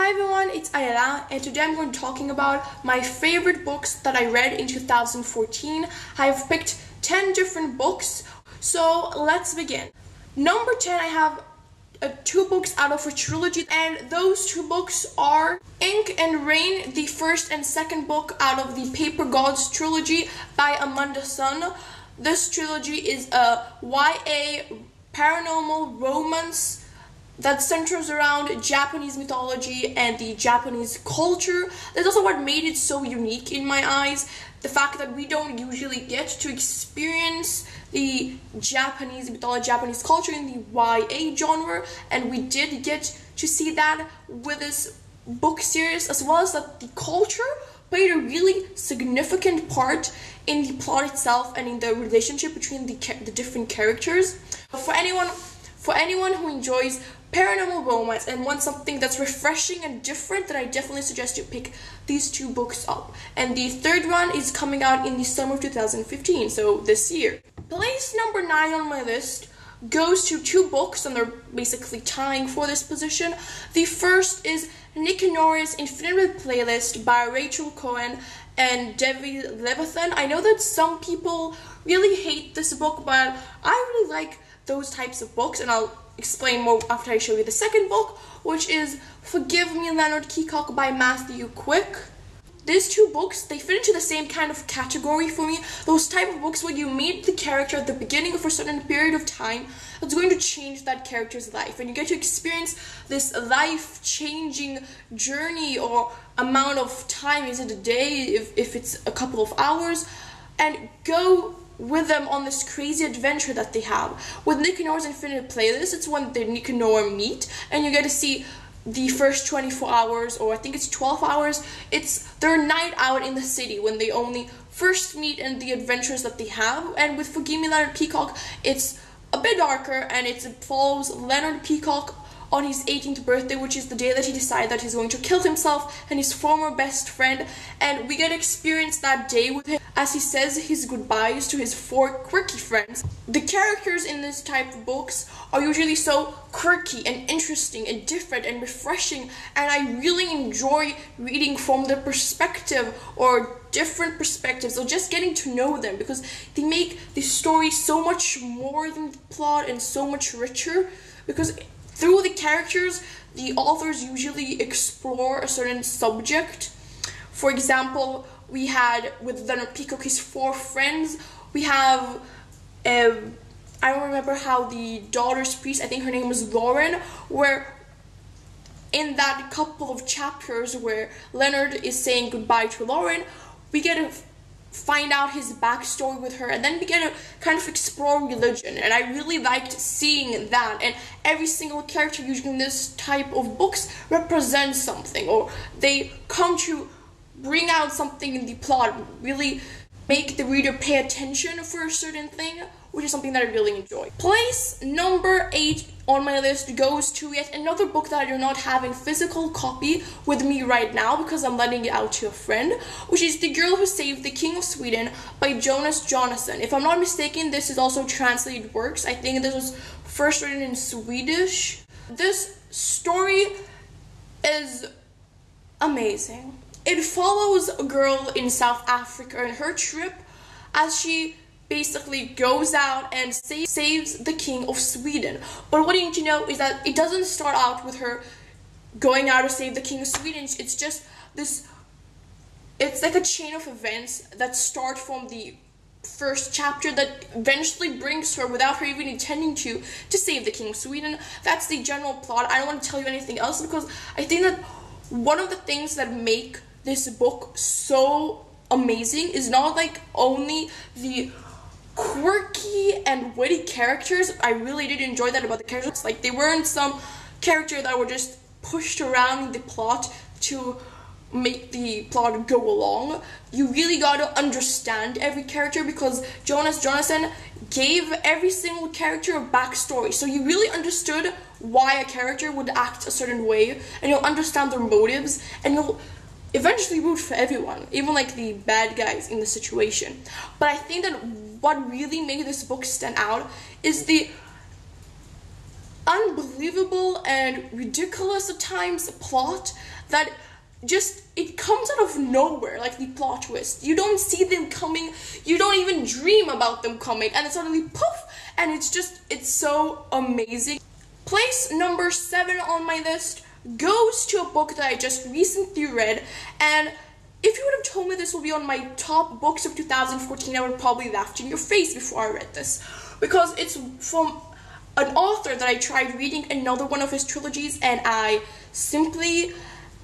Hi everyone, it's A.K.A. and today I'm going to be talking about my favorite books that I read in 2014. I've picked 10 different books, so let's begin. Number 10, I have two books out of a trilogy, and those two books are Ink and Rain, the first and second book out of the Paper Gods trilogy by Amanda Sun. This trilogy is a YA paranormal romance that centers around Japanese mythology and the Japanese culture. That's also what made it so unique in my eyes. The fact that we don't usually get to experience the Japanese mythology, Japanese culture in the YA genre, and we did get to see that with this book series, as well as that the culture played a really significant part in the plot itself and in the relationship between the different characters. For anyone who enjoys paranormal romance and wants something that's refreshing and different, then I definitely suggest you pick these two books up. And the third one is coming out in the summer of 2015, so this year. Place number 9 on my list goes to two books, and they're basically tying for this position. The first is Nick Norris' Infinite Playlist by Rachel Cohen and Devi Levithan. I know that some people really hate this book, but I really like those types of books, and I'll explain more after I show you the second book, which is Forgive Me, Leonard Peacock by Matthew Quick. These two books, they fit into the same kind of category for me. Those type of books where you meet the character at the beginning of a certain period of time that's going to change that character's life, and you get to experience this life-changing journey, or amount of time, is it a day, if it's a couple of hours, and go with them on this crazy adventure that they have. With Nick and Nora's Infinite Playlist, it's when Nick and Nora meet, and you get to see the first 24 hours, or I think it's 12 hours, it's their night out in the city when they only first meet and the adventures that they have. And with Forgive Me, Leonard Peacock, it's a bit darker, and it follows Leonard Peacock on his 18th birthday, which is the day that he decided that he's going to kill himself and his former best friend, and we get to experience that day with him as he says his goodbyes to his 4 quirky friends. The characters in this type of books are usually so quirky and interesting and different and refreshing, and I really enjoy reading from their perspective or different perspectives, or just getting to know them, because they make the story so much more than the plot and so much richer, because through the characters, the authors usually explore a certain subject. For example, we had with Leonard Peacock his 4 friends. We have, I don't remember how the daughter's priest, I think her name was Lauren, where in that couple of chapters where Leonard is saying goodbye to Lauren, we get to find out his backstory with her, and then we get to kind of explore religion, and I really liked seeing that. And every single character usually in this type of books represents something, or they come to bring out something in the plot, really make the reader pay attention for a certain thing, which is something that I really enjoy. Place number 8 on my list goes to yet another book that I do not have in physical copy with me right now, because I'm lending it out to a friend, which is The Girl Who Saved the King of Sweden by Jonas Jonasson. If I'm not mistaken, this is also translated works. I think this was first written in Swedish. This story is amazing. It follows a girl in South Africa and her trip as she basically goes out and saves the King of Sweden. But what you need to know is that it doesn't start out with her going out to save the King of Sweden. It's just this, it's like a chain of events that start from the first chapter that eventually brings her, without her even intending to save the King of Sweden. That's the general plot. I don't want to tell you anything else, because I think that one of the things that make this book so amazing is not like only the quirky and witty characters. I really did enjoy that about the characters. Like, they weren't some character that were just pushed around in the plot to make the plot go along. You really got to understand every character, because Jonas Jonasson gave every single character a backstory, so you really understood why a character would act a certain way, and you'll understand their motives, and you'll eventually root for everyone, even like the bad guys in the situation. But I think that what really made this book stand out is the unbelievable and ridiculous at times plot that just, it comes out of nowhere, like the plot twist. You don't see them coming, you don't even dream about them coming, and it's suddenly poof, and it's so amazing. Place number 7 on my list goes to a book that I just recently read, and if you would have told me this will be on my top books of 2014, I would have probably laughed in your face before I read this, because it's from an author that I tried reading another one of his trilogies, and I simply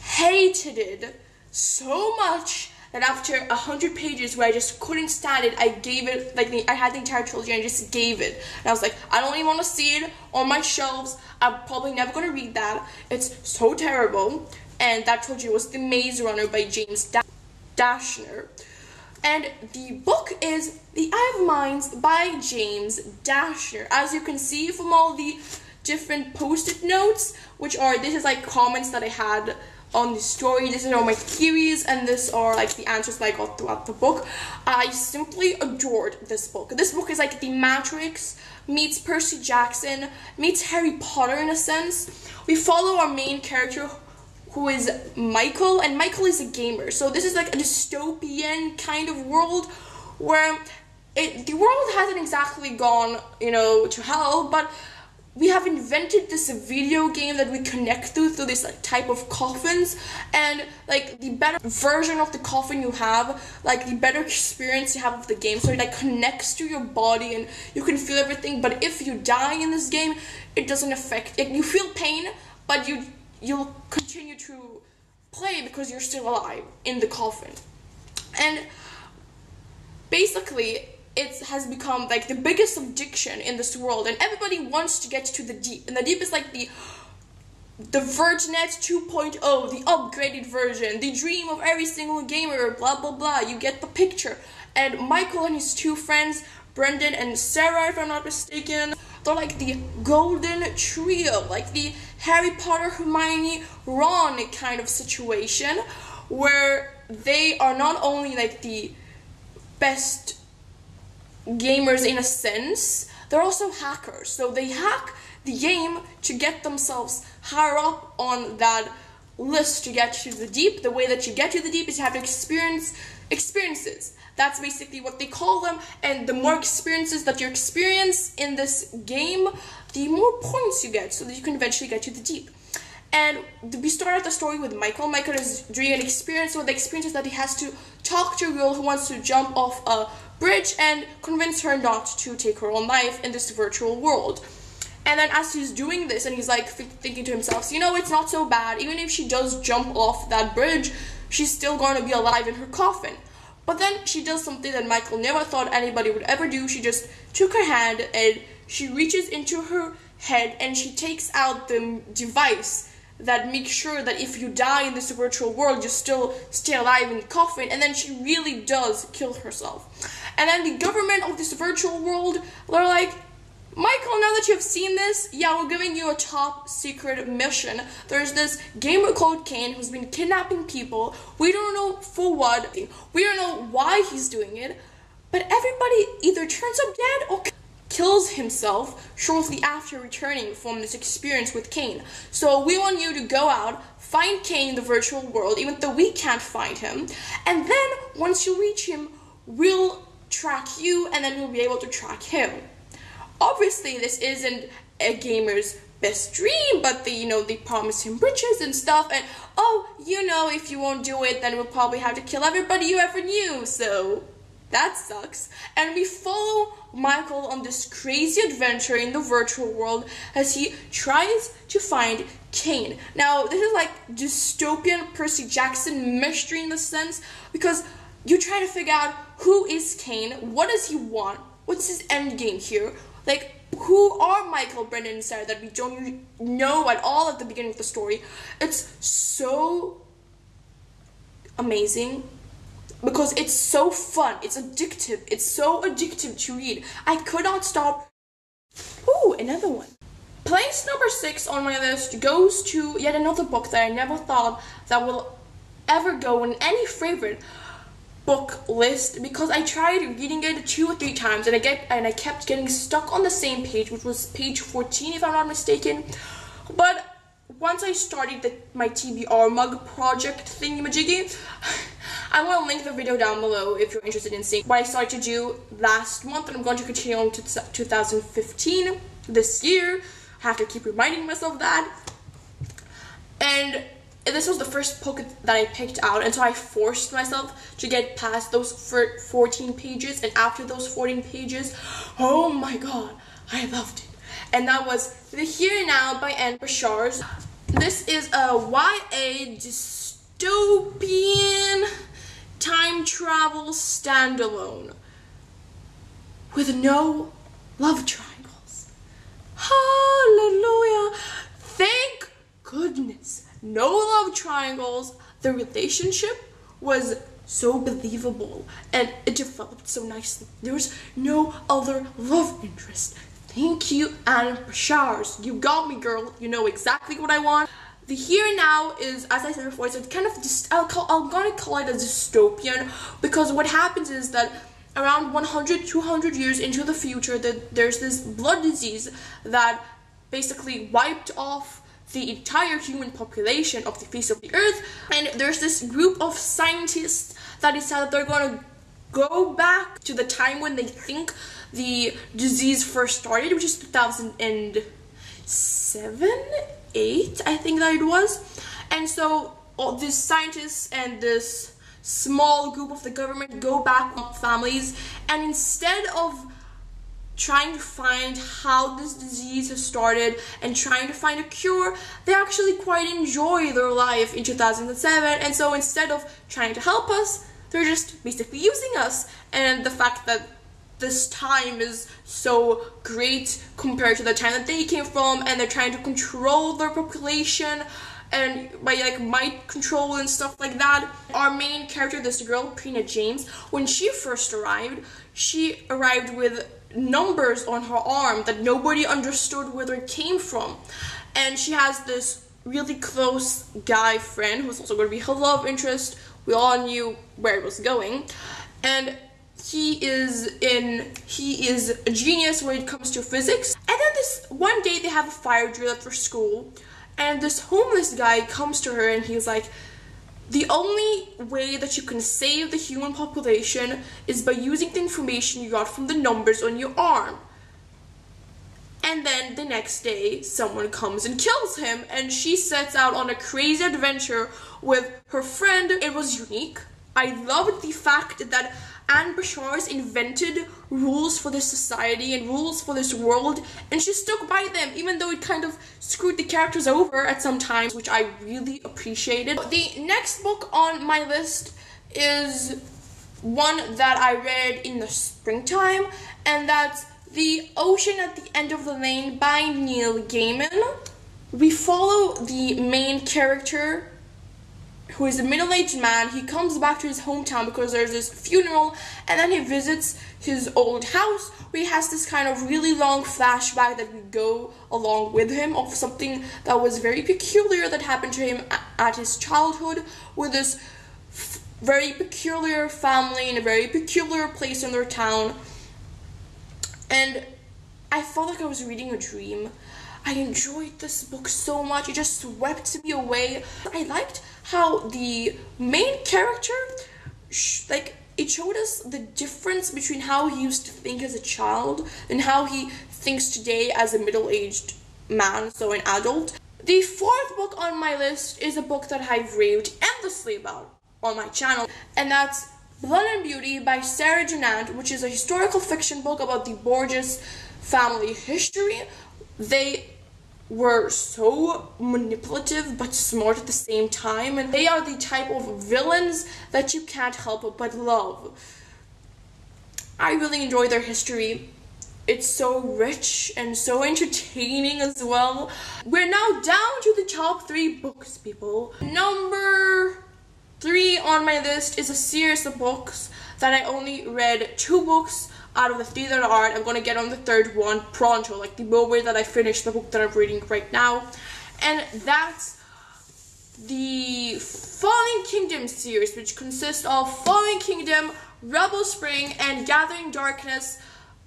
hated it so much that after 100 pages where I just couldn't stand it, I gave it, like, I had the entire trilogy and I just gave it. And I was like, I don't even want to see it on my shelves. I'm probably never going to read that. It's so terrible. And that trilogy was The Maze Runner by James Dashner. And the book is The Eye of Mines by James Dashner. As you can see from all the different post-it notes, which are, this is like comments that I had on the story, this is all my theories, and this are like the answers that I got throughout the book. I simply adored this book. This book is like The Matrix meets Percy Jackson meets Harry Potter in a sense. We follow our main character, who is Michael, and Michael is a gamer. So this is like a dystopian kind of world where the world hasn't exactly gone, to hell, but we have invented this video game that we connect through this like type of coffins, and like the better version of the coffin you have, like the better experience you have of the game. So it like connects to your body and you can feel everything. But if you die in this game, it doesn't affect it. You feel pain, but you'll continue to play because you're still alive in the coffin. And basically, it has become like the biggest addiction in this world, and everybody wants to get to the deep. And the deep is like the Virginet 2.0, the upgraded version, the dream of every single gamer, blah blah blah. You get the picture. And Michael and his 2 friends, Brendan and Sarah, if I'm not mistaken, they're like the golden trio, like the Harry Potter, Hermione, Ron kind of situation, where they are not only like the best gamers in a sense, they're also hackers. So they hack the game to get themselves higher up on that list to get to the deep. The way that you get to the deep is you have to experiences. That's basically what they call them, and the more experiences that you experience in this game, the more points you get, so that you can eventually get to the deep. And we start out the story with Michael. Michael is doing an experience, so the experience is that he has to talk to a girl who wants to jump off a bridge and convince her not to take her own life in this virtual world. And then as he's doing this, and he's like thinking to himself, it's not so bad. Even if she does jump off that bridge, she's still going to be alive in her coffin. But then she does something that Michael never thought anybody would ever do. She just took her hand and she reaches into her head and she takes out the device that makes sure that if you die in this virtual world, you still stay alive in the coffin. And then she really does kill herself. And then the government of this virtual world, they're like, Michael, now that you have seen this, yeah, we're giving you a top secret mission. There's this gamer called A.K.A. who's been kidnapping people. We don't know for what. We don't know why he's doing it. But everybody either turns up dead or kills himself shortly after returning from this experience with A.K.A. So we want you to go out, find A.K.A. in the virtual world, even though we can't find him. And then, once you reach him, we'll track you, and then we'll be able to track him. Obviously, this isn't a gamer's best dream, but they promise him riches and stuff, and if you won't do it, then we'll probably have to kill everybody you ever knew, so that sucks. And we follow Michael on this crazy adventure in the virtual world as he tries to find A.K.A. Now, this is like dystopian Percy Jackson mystery in the sense, because you try to figure out who is A.K.A., what does he want, what's his end game here. Like, who are Michael, Brendan, and Sarah that we don't know at all at the beginning of the story? It's so amazing because it's so fun. It's addictive. It's so addictive to read. I could not stop. Ooh, another one. Place number 6 on my list goes to yet another book that I never thought that will ever go in any favorite. book list because I tried reading it 2 or 3 times and I kept getting stuck on the same page, which was page 14 if I'm not mistaken. But once I started my TBR mug project thingy-majiggy, I want to link the video down below if you're interested in seeing what I started to do last month, and I'm going to continue on to 2015 this year. I have to keep reminding myself that. And this was the first book that I picked out, and so I forced myself to get past those 14 pages, and after those 14 pages, oh my god, I loved it. And that was The Here and Now by Anne Bashars. This is a YA dystopian time travel standalone with no love triangles. Hallelujah! Thank goodness. No love triangles. The relationship was so believable and it developed so nicely. There was no other love interest. Thank you, Anne Bashars. You got me, girl. You know exactly what I want. The Here and Now is, as I said before, it's kind of I'm gonna call it a dystopian, because what happens is that around 100-200 years into the future, there's this blood disease that basically wiped off the entire human population of the face of the earth, and there's this group of scientists that decided they're gonna go back to the time when they think the disease first started, which is 2007, 8, I think that it was. And so all these scientists and this small group of the government go back with families, and instead of trying to find how this disease has started and trying to find a cure, they actually quite enjoy their life in 2007. And so instead of trying to help us, they're just basically using us. And the fact that this time is so great compared to the time that they came from, and they're trying to control their population and by like mind control and stuff like that. Our main character, this girl, Prina James, when she first arrived, she arrived with numbers on her arm that nobody understood where they came from. And she has this really close guy friend who's also going to be her love interest. We all knew where it was going. And he is a genius when it comes to physics. And then this one day they have a fire drill at their school, and this homeless guy comes to her and he's like, the only way that you can save the human population is by using the information you got from the numbers on your arm. And then the next day someone comes and kills him, and she sets out on a crazy adventure with her friend. It was unique. I loved the fact that Anne Bashars invented rules for this society and rules for this world, and she stuck by them, even though it kind of screwed the characters over at some times, which I really appreciated. The next book on my list is one that I read in the springtime, and that's The Ocean at the End of the Lane by Neil Gaiman. We follow the main character, who is a middle-aged man. He comes back to his hometown because there's this funeral, and then he visits his old house where he has this kind of really long flashback that we go along with him of something that was very peculiar that happened to him at his childhood, with this very peculiar family in a very peculiar place in their town. And I felt like I was reading a dream. I enjoyed this book so much. It just swept me away. I liked how the main character, it showed us the difference between how he used to think as a child and how he thinks today as a middle-aged man, so an adult. The fourth book on my list is a book that I've raved endlessly about on my channel, and that's Blood and Beauty by Sarah Dunant, which is a historical fiction book about the Borges family history. They were so manipulative but smart at the same time, and they are the type of villains that you can't help but love. I really enjoy their history. It's so rich and so entertaining as well. We're now down to the top 3 books, people. Number 3 on my list is a series of books that I only read 2 books out of the 3 that are. I'm gonna get on the 3rd one pronto, like the moment that I finish the book that I'm reading right now. And that's The Fallen Kingdom Kingdom series, which consists of Falling Kingdom, Rebel Spring, and Gathering Darkness,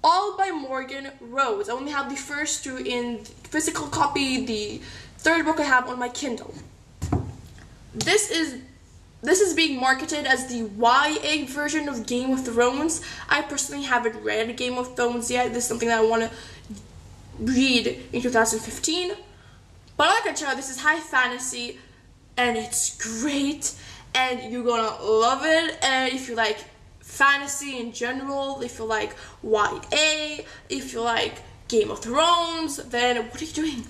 all by Morgan Rose. I only have the first two in physical copy. The third book I have on my Kindle. This is being marketed as the YA version of Game of Thrones. I personally haven't read Game of Thrones yet. This is something that I want to read in 2015. But like I can tell you, this is high fantasy, and it's great, and you're gonna love it. And if you like fantasy in general, if you like YA, if you like Game of Thrones, then what are you doing?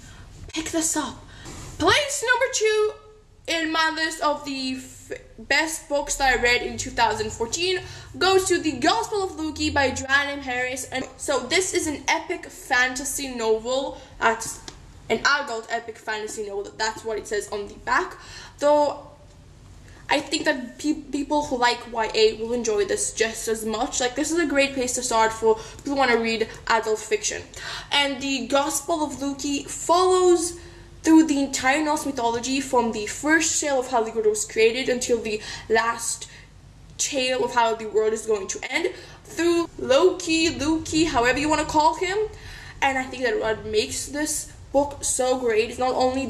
Pick this up. Place number 2 in my list of the best books that I read in 2014 goes to The Gospel of Luki by Joanne M. Harris. And so this is an epic fantasy novel. That's an adult epic fantasy novel. That's what it says on the back. Though I think that people who like YA will enjoy this just as much. Like, this is a great place to start for people who want to read adult fiction. And The Gospel of Luki follows through the entire Norse mythology from the first tale of how the world was created until the last tale of how the world is going to end, through Loki, however you want to call him. And I think that what makes this book so great is not only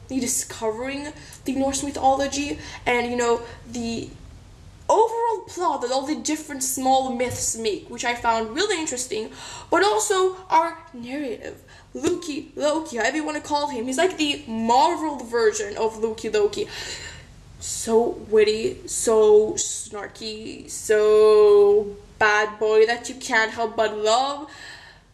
discovering the Norse mythology and, you know, the overall plot that all the different small myths make, which I found really interesting, but also our narrative. Loki, however you want to call him, he's like the Marvel version of Loki. So witty, so snarky, so bad boy that you can't help but love.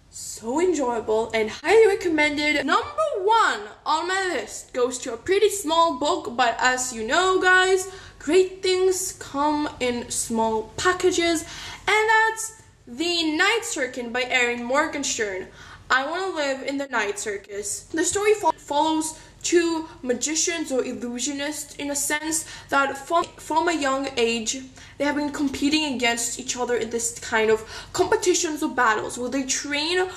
So enjoyable and highly recommended. Number 1 on my list goes to a pretty small book, but as you know, guys, great things come in small packages, and that's The Night Circus by Erin Morgenstern. I want to live in the night circus. The story follows 2 magicians or illusionists, in a sense that from a young age they have been competing against each other in this kind of competitions or battles where they train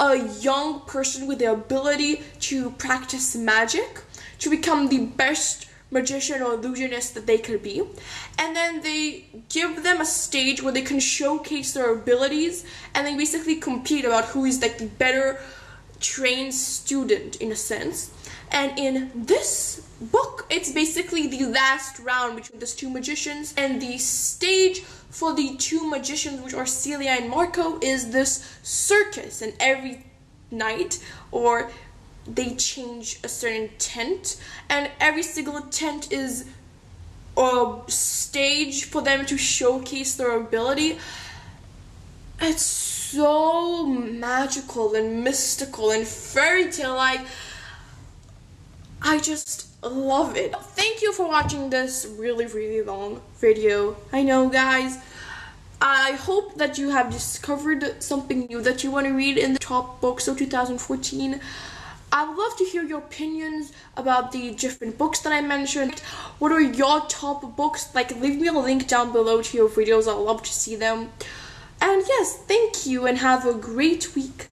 a young person with the ability to practice magic to become the best magician or illusionist that they could be, and then they give them a stage where they can showcase their abilities, and they basically compete about who is like the better trained student, in a sense. And in this book, it's basically the last round between these 2 magicians, and the stage for the 2 magicians, which are Celia and Marco, is this circus. And every night, or they change a certain tent, and every single tent is a stage for them to showcase their ability. It's so magical and mystical and fairy tale-like. I just love it. Thank you for watching this really long video. I know, guys. I hope that you have discovered something new that you want to read in the top books of 2014. I would love to hear your opinions about the different books that I mentioned. What are your top books? Like, leave me a link down below to your videos. I'd love to see them. And yes, thank you and have a great week.